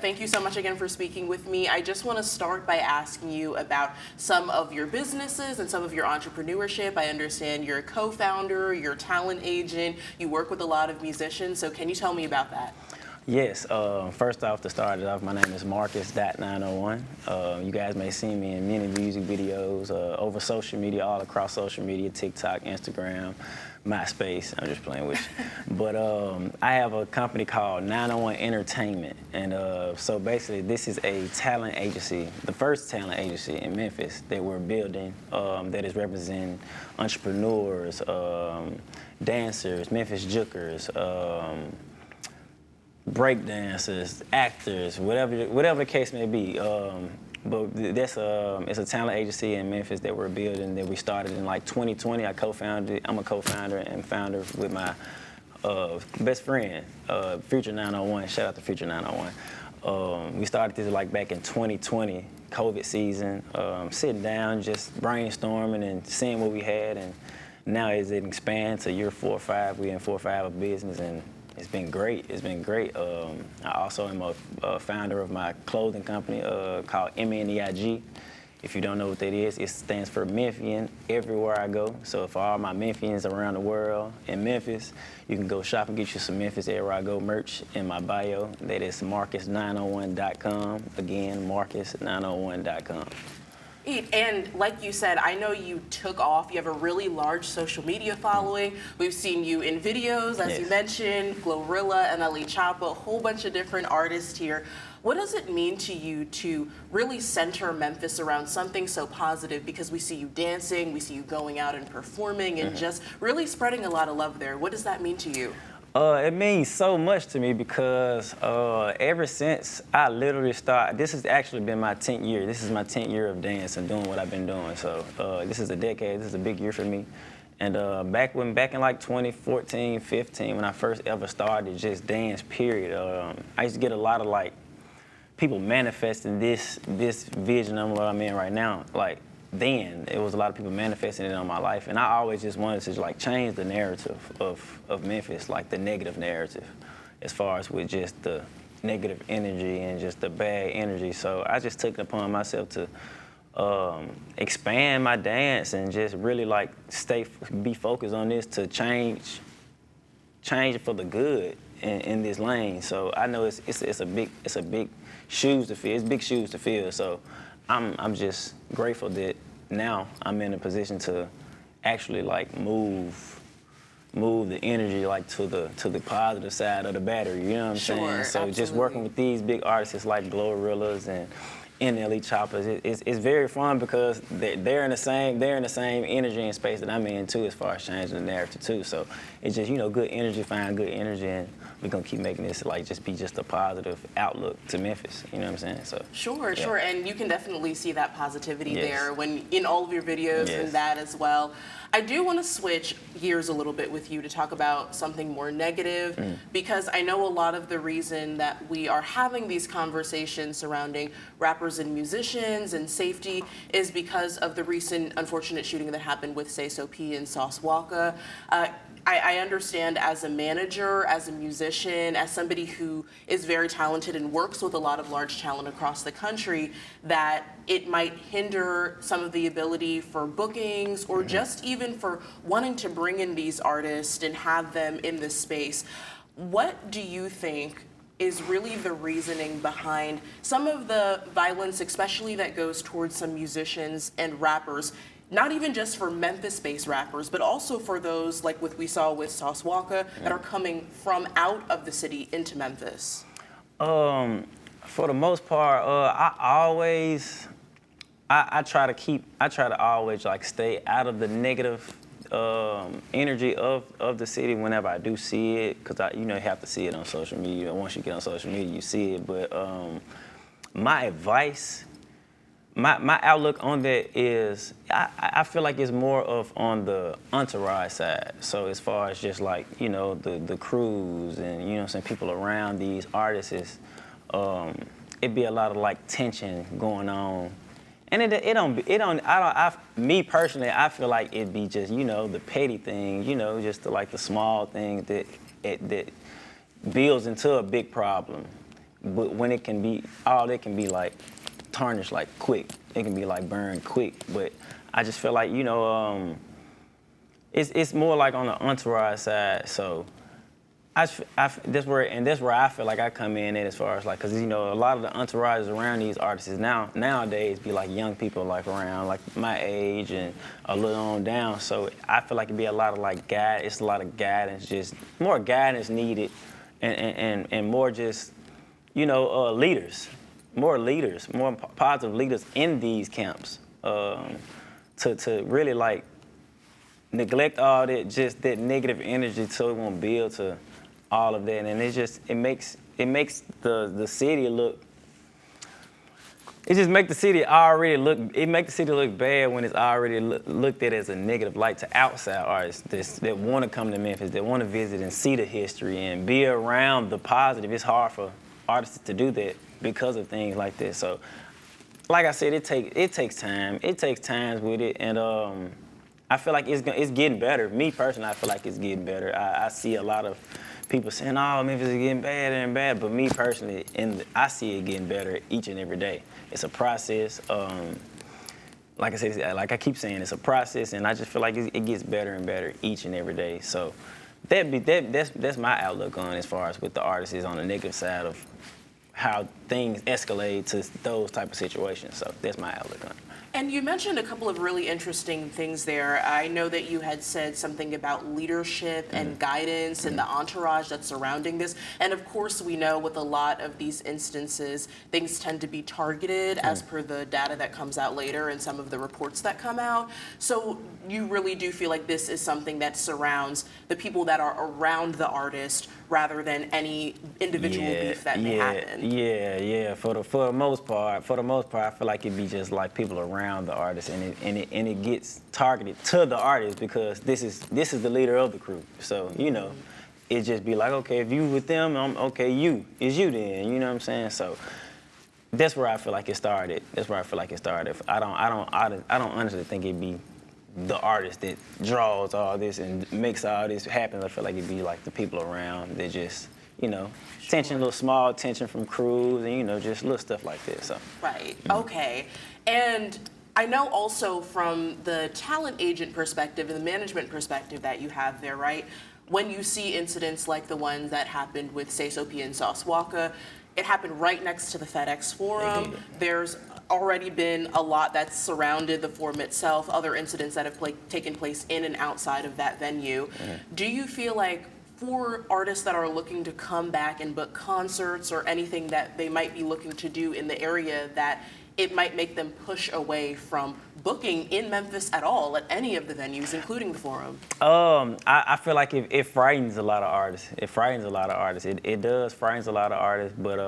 thank you so much again for speaking with me. I just want to start by asking you about some of your businesses and some of your entrepreneurship. I understand you're a co-founder, you're a talent agent, you work with a lot of musicians, so can you tell me about that? Yes, first off, to start it off, my name is Marcus.901. You guys may see me in many music videos over social media, all across social media, TikTok, Instagram, MySpace. I'm just playing with you. But I have a company called 901 Entertainment. And so basically, this is a talent agency, the first talent agency in Memphis that we're building that is representing entrepreneurs, dancers, Memphis Jookers, break dancers, actors, whatever the case may be. But that's it's a talent agency in Memphis that we're building that we started in like 2020. I co-founded it. I'm a co-founder and founder with my best friend, Future 901. Shout out to Future 901. We started this like back in 2020, COVID season, sitting down, just brainstorming and seeing what we had. And now as it expands to year 4 or 5, we're in 4 or 5 of business, and it's been great. It's been great. I also am a founder of my clothing company called MENEIG. If you don't know what that is, it stands for Memphian Everywhere I Go. So for all my Memphians around the world in Memphis, you can go shop and get you some Memphis Everywhere I Go merch in my bio. That is Marcus.901.com. Again, Marcus.901.com. And like you said, I know you took off. You have a really large social media following. We've seen you in videos, as you mentioned, Glorilla, MLE Choppa, a whole bunch of different artists here. What does it mean to you to really center Memphis around something so positive? Because we see you dancing, we see you going out and performing, and just really spreading a lot of love there. What does that mean to you? It means so much to me because ever since I literally started, this has actually been my 10th year. This is my 10th year of dance and doing what I've been doing. So this is a decade. This is a big year for me. And back in like 2014, 15, when I first ever started just dance, period, I used to get a lot of like people manifesting this vision of what I'm in right now. Like, then it was a lot of people manifesting it on my life, and I always just wanted to like change the narrative of Memphis, like the negative narrative, as far as with just the negative energy and just the bad energy. So I just took it upon myself to expand my dance and just really like be focused on this to change it for the good in this lane. So I know it's a big shoes to fill. It's big shoes to fill. So I'm just grateful that now I'm in a position to actually like move the energy like to the positive side of the battery. You know what I'm saying? So Absolutely. Just working with these big artists like Glorillas and MLE Choppas, it's very fun because they're in the same energy and space that I'm in too, as far as changing the narrative too. So it's just, you know, good energy, find good energy, and we're gonna keep making this like just a positive outlook to Memphis. You know what I'm saying? So Sure, and you can definitely see that positivity there when in all of your videos and that as well. I do want to switch gears a little bit with you to talk about something more negative, because I know a lot of the reason that we are having these conversations surrounding rappers and musicians and safety is because of the recent unfortunate shooting that happened with Sayso P and Sauce Walka. I understand as a manager, as a musician, as somebody who is very talented and works with a lot of large talent across the country, that it might hinder some of the ability for bookings or just even for wanting to bring in these artists and have them in this space. What do you think is really the reasoning behind some of the violence, especially that goes towards some musicians and rappers? Not even just for Memphis-based rappers, but also for those like we saw with Sauce Walka that are coming from out of the city into Memphis. For the most part, I try to always like stay out of the negative energy of the city whenever I do see it, because you have to see it on social media. Once you get on social media, you see it. But my advice. My outlook on that is I feel like it's more of on the entourage side. So as far as just like, the crews and, some people around these artists, it'd be a lot of like tension going on. And me personally, I feel like it'd be just, the petty things, just the small things that builds into a big problem. but when it can be, all it can be like tarnished like quick. It can be like burned quick. But I just feel like, you know, it's more like on the entourage side. So that's where I feel like I come in at as far as like, cause you know, a lot of the entourages around these artists nowadays be like young people like around like my age and a little on down. So I feel like it'd be a lot of like it's a lot of guidance, just more guidance needed, and more just, you know, more positive leaders in these camps, to really like neglect all that, just that negative energy, so it won't build to all of that. And it makes the city look, it just make the city look bad when it's already looked at as a negative light to outside artists that want to come to Memphis, that want to visit and see the history and be around the positive. It's hard for artists to do that because of things like this. So like I said, it takes time. It takes time with it, and I feel like it's getting better. Me personally, I feel like it's getting better. I see a lot of people saying, "Oh, Memphis is getting better and better," but me personally, I see it getting better each and every day. It's a process. Like I said, like I keep saying, it's a process, and I just feel like it gets better and better each and every day. So that's my outlook on as far as with the artists is on the negative side of how things escalate to those type of situations. So that's my outlook on it. And you mentioned a couple of really interesting things there. I know that you had said something about leadership and guidance and the entourage that's surrounding this. And of course, we know with a lot of these instances, things tend to be targeted as per the data that comes out later and some of the reports that come out. So you really do feel like this is something that surrounds the people that are around the artist rather than any individual beef that may happen. Yeah. For the most part, I feel like it'd be just like people around the artist, and it gets targeted to the artist because this is the leader of the crew. So you know, it just be like, okay, if you with them, okay, it's you then. You know what I'm saying? So that's where I feel like it started. I don't honestly think it'd be the artist that draws all this and makes all this happen. I feel like it'd be like the people around that just, you know, small tension from crews and, you know, just little stuff like this. So. Right. Okay. And I know also from the talent agent perspective and the management perspective that you have there, right? When you see incidents like the ones that happened with Sayso P and Sauce Walka, it happened right next to the FedEx Forum. There's already been a lot that's surrounded the forum itself, other incidents that have taken place in and outside of that venue. Do you feel like for artists that are looking to come back and book concerts or anything that they might be looking to do in the area, that it might make them push away from booking in Memphis at all at any of the venues, including the forum? I feel like it frightens a lot of artists. It frightens a lot of artists. It does frightens a lot of artists. But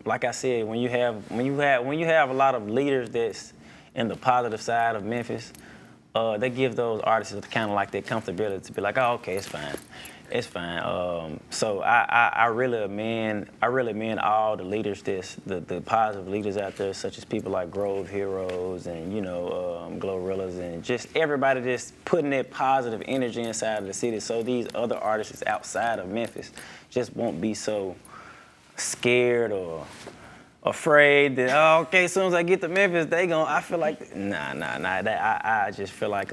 like I said, when you have a lot of leaders that's in the positive side of Memphis, they give those artists kind of like their comfortability to be like, oh, okay, it's fine. It's fine. So I really commend all the leaders, the positive leaders out there, such as people like Grove Heroes and, you know, Glorrillas, and just everybody just putting that positive energy inside of the city, so these other artists outside of Memphis just won't be so scared or afraid that, oh, okay, as soon as I get to Memphis, I feel like, nah. I just feel like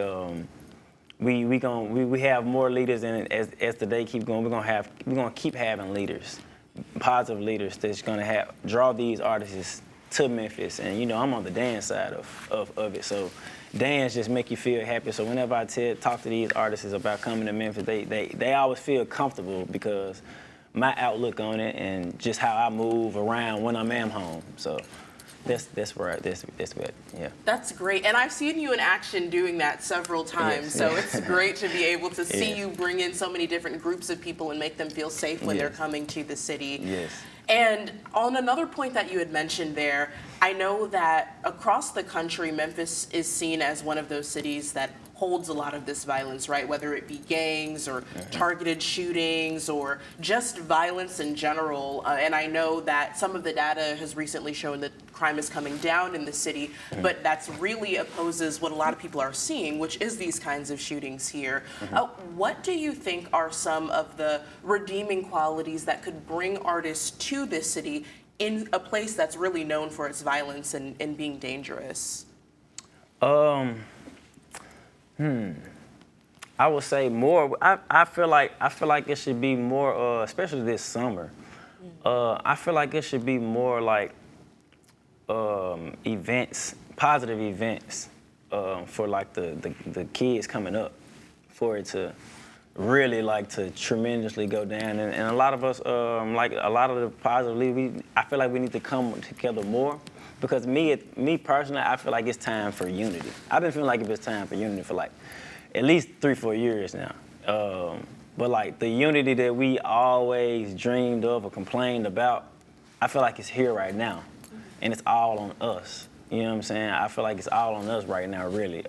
we have more leaders, and as the day keep going, we're gonna keep having leaders, positive leaders that's gonna draw these artists to Memphis. And you know, I'm on the dance side of it, so dance just make you feel happy. So whenever I talk to these artists about coming to Memphis, they always feel comfortable because my outlook on it and just how I move around when I'm at home. So that's what, yeah. That's great, and I've seen you in action doing that several times, so it's great to be able to see you bring in so many different groups of people and make them feel safe when they're coming to the city. Yes. And on another point that you had mentioned there, I know that across the country, Memphis is seen as one of those cities that holds a lot of this violence, right? Whether it be gangs or targeted shootings or just violence in general. And I know that some of the data has recently shown that crime is coming down in the city, but that's really opposes what a lot of people are seeing, which is these kinds of shootings here. What do you think are some of the redeeming qualities that could bring artists to this city in a place that's really known for its violence and being dangerous? I would say more. I feel like it should be more, especially this summer. I feel like it should be more like events, positive events for like the kids coming up, for it to really like to tremendously go down. And a lot of us, like a lot of the positive, I feel like we need to come together more. Because me personally, I feel like it's time for unity. I've been feeling like it's time for unity for like at least 3-4 years now. But like the unity that we always dreamed of or complained about, I feel like it's here right now. And it's all on us. You know what I'm saying? I feel like it's all on us right now, really.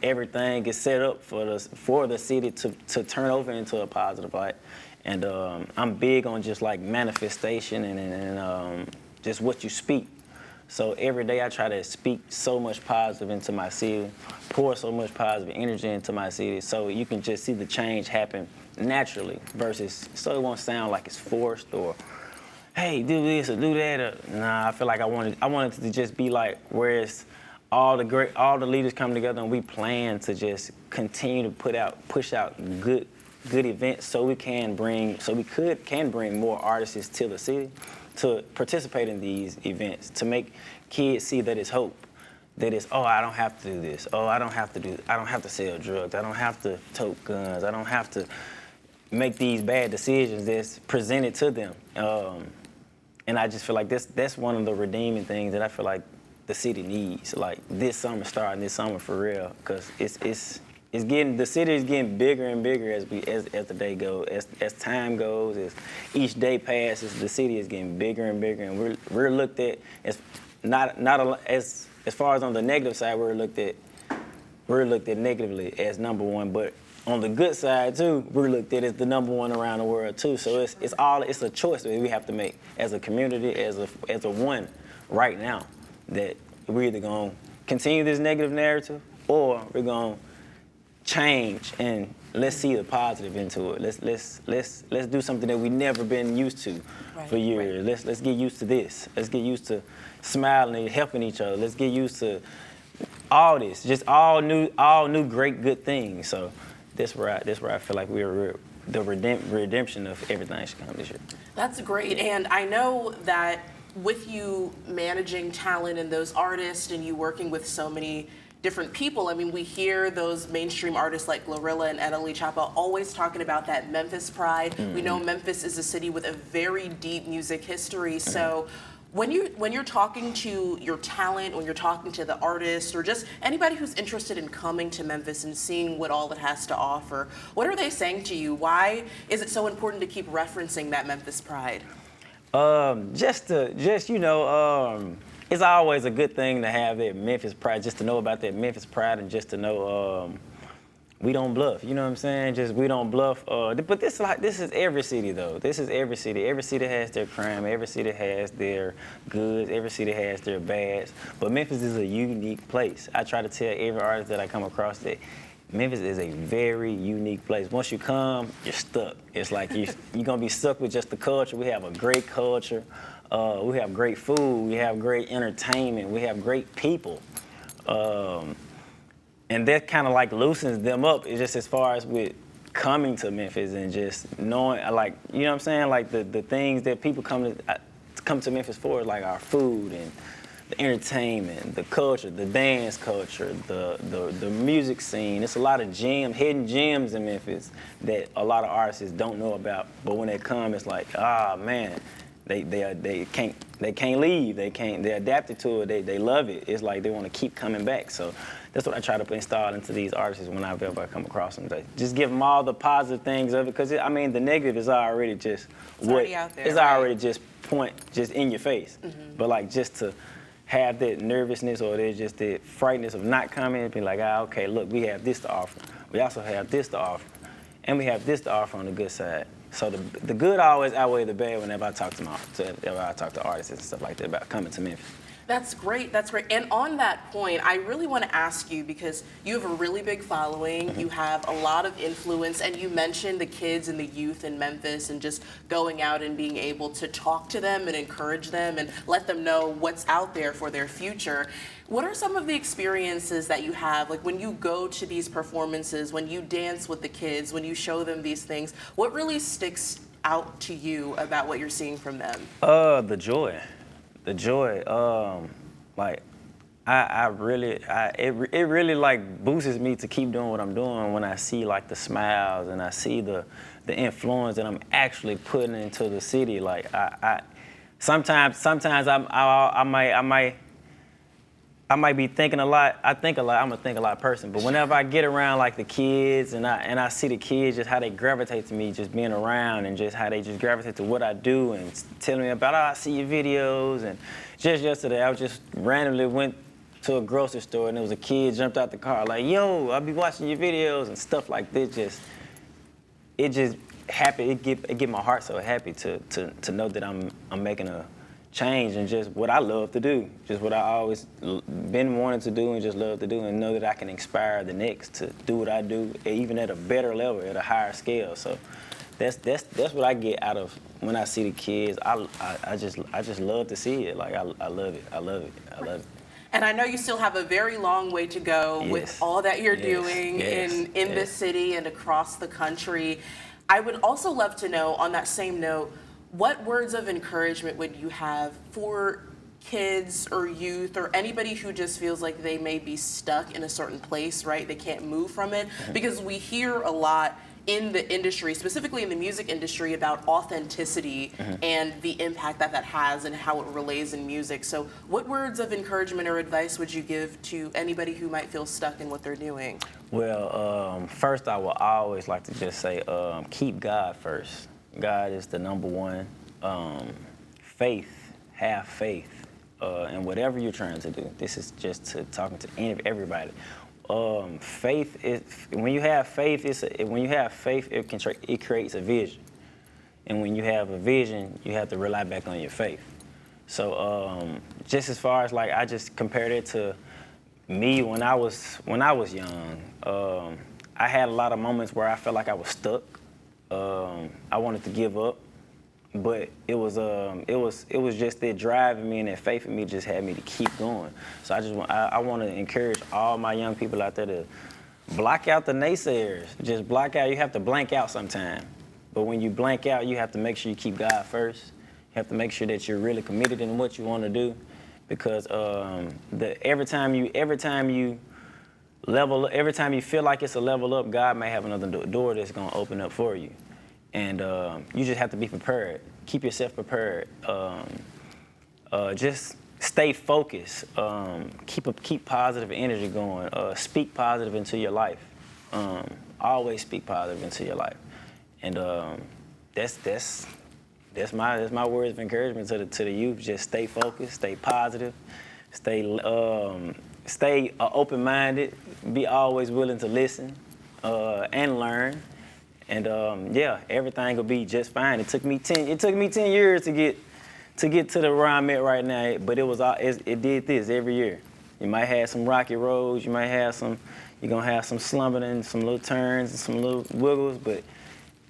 Everything is set up for the city to turn over into a positive light. And I'm big on just like manifestation and just what you speak. So every day I try to speak so much positive into my city, pour so much positive energy into my city, so you can just see the change happen naturally versus so it won't sound like it's forced or, hey, do this or do that. Or, nah, I feel like I wanted it to just be like where it's all the leaders come together and we plan to just continue to push out good events so we can bring more artists to the city to participate in these events, to make kids see that it's hope, that it's, oh, I don't have to do this, oh, I don't have to sell drugs, I don't have to tote guns, I don't have to make these bad decisions that's presented to them. And I just feel like that's one of the redeeming things that I feel like the city needs, like this summer, starting this summer for real, because the city is getting bigger and bigger as the day goes, as time goes, as each day passes, the city is getting bigger and bigger, and we're looked at as as far as on the negative side, we're looked at negatively as number one, but on the good side too, we're looked at as the number one around the world too. So it's a choice that we have to make as a community, as a one right now, that we're either gonna continue this negative narrative or we're gonna change and let's see the positive into it. Let's do something that we never been used to for years. Right. Let's get used to this. Let's get used to smiling and helping each other. Let's get used to all this, just all new great good things. So that's where I feel like the redemption of everything should come this year. That's great, and I know that with you managing talent and those artists and you working with so many different people, I mean, we hear those mainstream artists like Glorilla and Italy Chapa always talking about that Memphis pride. Mm-hmm. We know Memphis is a city with a very deep music history. So when you're talking to your talent, when you're talking to the artist, or just anybody who's interested in coming to Memphis and seeing what all it has to offer, what are they saying to you? Why is it so important to keep referencing that Memphis pride? It's always a good thing to have that Memphis pride, just to know about that Memphis pride, and just to know we don't bluff. You know what I'm saying? Just we don't bluff. But this is every city though. This is every city. Every city has their crime. Every city has their goods. Every city has their bads. But Memphis is a unique place. I try to tell every artist that I come across that Memphis is a very unique place. Once you come, you're stuck. It's like you're gonna be stuck with just the culture. We have a great culture. We have great food, we have great entertainment, we have great people. And that kind of like loosens them up. It's just as far as with coming to Memphis and just knowing, like, you know what I'm saying? Like the things that people come to Memphis for, like our food and the entertainment, the culture, the dance culture, the music scene. It's a lot of hidden gems in Memphis that a lot of artists don't know about. But when they come, it's like, man. They can't leave. They're adapted to it. They love it. It's like they want to keep coming back. So that's what I try to install into these artists when I've ever come across them. Just give them all the positive things of it, because the negative is already just already out there. It's already just in your face. Mm-hmm. But like just to have that nervousness or there's just the frightness of not coming and be like, okay, look, we have this to offer. We also have this to offer, and we have this to offer on the good side. So the good always outweigh the bad whenever I talk to artists and stuff like that about coming to Memphis. That's great. That's great. And on that point, I really want to ask you, because you have a really big following, you have a lot of influence, and you mentioned the kids and the youth in Memphis and just going out and being able to talk to them and encourage them and let them know what's out there for their future. What are some of the experiences that you have, like when you go to these performances, when you dance with the kids, when you show them these things, what really sticks out to you about what you're seeing from them? The joy. The joy, like, it really like boosts me to keep doing what I'm doing when I see like the smiles and I see the influence that I'm actually putting into the city. Like, sometimes I might be thinking a lot. I think a lot. I'm a think a lot person. But whenever I get around like the kids and I see the kids, just how they gravitate to me, just being around, and just how they just gravitate to what I do and telling me about, I see your videos. And just yesterday, I just randomly went to a grocery store and there was a kid jumped out the car like, yo, I'll be watching your videos and stuff like this. It just happy. It get my heart so happy to know that I'm making a change and just what I love to do, just what I always been wanting to do and just love to do, and know that I can inspire the next to do what I do, even at a better level, at a higher scale. So that's what I get out of when I see the kids. I just love to see it. Like I love it. I love it. And I know you still have a very long way to go with all that you're doing in this city and across the country. I would also love to know, on that same note, what words of encouragement would you have for kids or youth or anybody who just feels like they may be stuck in a certain place, right? They can't move from it. Because we hear a lot in the industry, specifically in the music industry, about authenticity and the impact that has and how it relays in music. So what words of encouragement or advice would you give to anybody who might feel stuck in what they're doing? Well, first I will always like to just say, keep God first. God is the number one. Have faith in whatever you're trying to do. This is just talking to everybody. Faith is, when you have faith, it creates a vision. And when you have a vision, you have to rely back on your faith. So just as far as like, I just compared it to me when I was young. I had a lot of moments where I felt like I was stuck. I wanted to give up, but it was just that drive in me and that faith in me just had me to keep going. So I want to encourage all my young people out there to block out the naysayers. Just block out. You have to blank out sometime, but when you blank out, you have to make sure you keep God first. You have to make sure that you're really committed in what you want to do, because every time you feel like it's a level up, God may have another door that's going to open up for you. And you just have to be prepared. Keep yourself prepared. Just stay focused. Keep positive energy going. Speak positive into your life. Always speak positive into your life. And that's my words of encouragement to the youth. Just stay focused, stay positive, stay open-minded, be always willing to listen and learn, and everything will be just fine. It took me 10 years to get to the where I'm at right now, but it did this every year. You might have some rocky roads, you're gonna have some slumping and some little turns and some little wiggles, but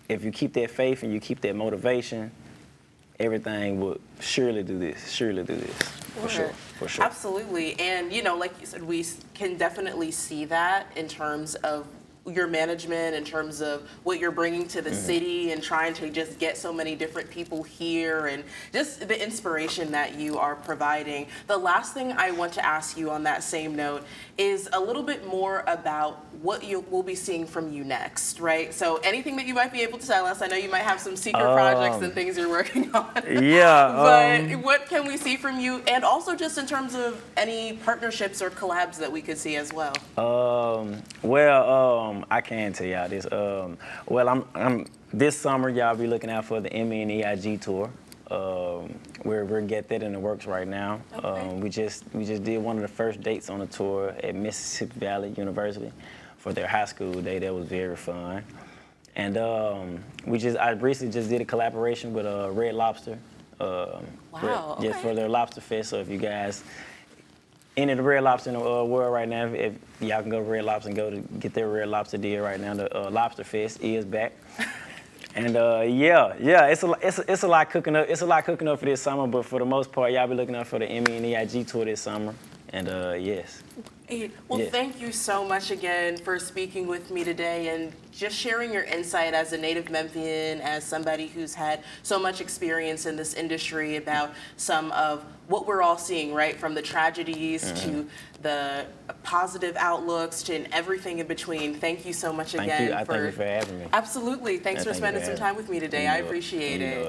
if you keep that faith and you keep that motivation, everything will surely do this. For sure. Absolutely. And, like you said, we can definitely see that in terms of your management, in terms of what you're bringing to the city and trying to just get so many different people here and just the inspiration that you are providing. The last thing I want to ask you on that same note is a little bit more about what we'll be seeing from you next, right? So anything that you might be able to tell us, I know you might have some secret projects and things you're working on. But what can we see from you? And also just in terms of any partnerships or collabs that we could see as well. I can tell y'all this. I'm this summer, y'all be looking out for the Emmy and EIG tour. We're getting that in the works right now. Okay. We just did one of the first dates on the tour at Mississippi Valley University for their high school day. That was very fun. And I recently just did a collaboration with Red Lobster. Wow, Just okay. for their Lobster Fest. So if you guys into the Red Lobster in the world right now, if y'all can go to Red Lobster and go to get their Red Lobster deal right now, the Lobster Fest is back. And it's a lot cooking up. It's a lot cooking up for this summer, but for the most part, y'all be looking out for the Emmy and EIG tour this summer. And yes. Well, thank you so much again for speaking with me today and just sharing your insight as a native Memphian, as somebody who's had so much experience in this industry about some of what we're all seeing, right? From the tragedies to the positive outlooks to everything in between. Thank you so much again. Thank you for having me. Absolutely. Thanks for spending some time with me today. I appreciate it.